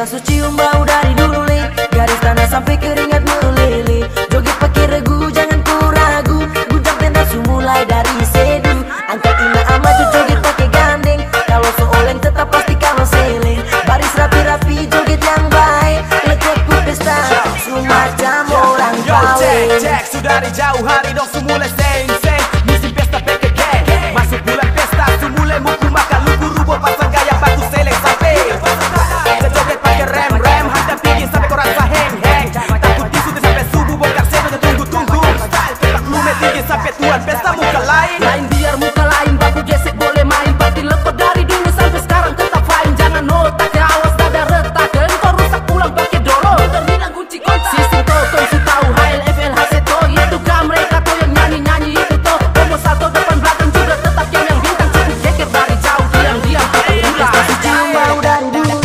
Pesta cium bau dari dulu nih, garis tanah sampai keringat meleleh. Joget pakai regu, jangan ku ragu. Gunjang tenda mulai dari sedu. Angkat ina maju joget pakai gandeng. Kalau seoleng tetap pasti kalau seleng. Baris rapi-rapi joget yang baik. Leketku pesta semacam orang kawin. Cek sudah dari jauh hari dong semula seng-seng. Musim pesta PKK masuk bulan pesta semula muku makan lugu rubo pasang gaya batu seleng sampai joget pakai rem hantam tinggi sampai korang heng-heng. Takut disuntik sampai subuh bongkar seno tunggu-tunggu. Petak lume tinggi sampai tuan pesta muka lain. Lain biar muka lain baku gesek boleh main. Party lepas dari dulu sampai sekarang tetap fine. Jangan notak ya awas dada retak. Kau rusak pulang pakai dorong. Terbilang kunci kontak. Sistem tokong su tahu HLFL Haseto. Itu gak mereka tuh yang nyanyi-nyanyi itu tuh. Kamu salto depan belakang juga tetap yang bintang. Cukup geger dari jauh diam-diam pakai ulang. Cium bau dari dulu.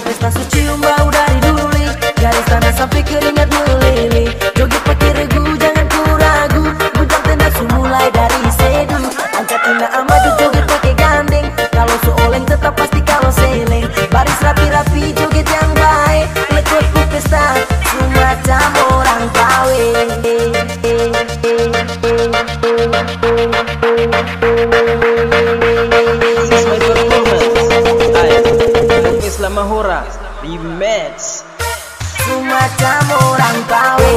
Pesta cium bau dari dulu nih, garis tanah sampai keringat meleleh. Joget pakai regu, jangan ku ragu. Gunjang tenda mulai dari sedu. Angkat ina maju joget pakai gandeng. Kalau seoleng tetap pasti kalau seleng. Baris rapi-rapi joget yang baik. Leketku pesta semacam orang kawin. This is my performance. Islam Mahora Remix. Semacam orang kawin.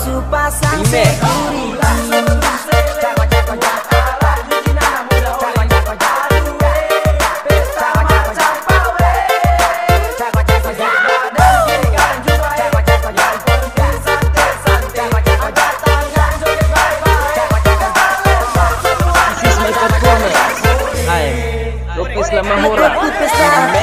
su pasang security. Lupis Lamahura.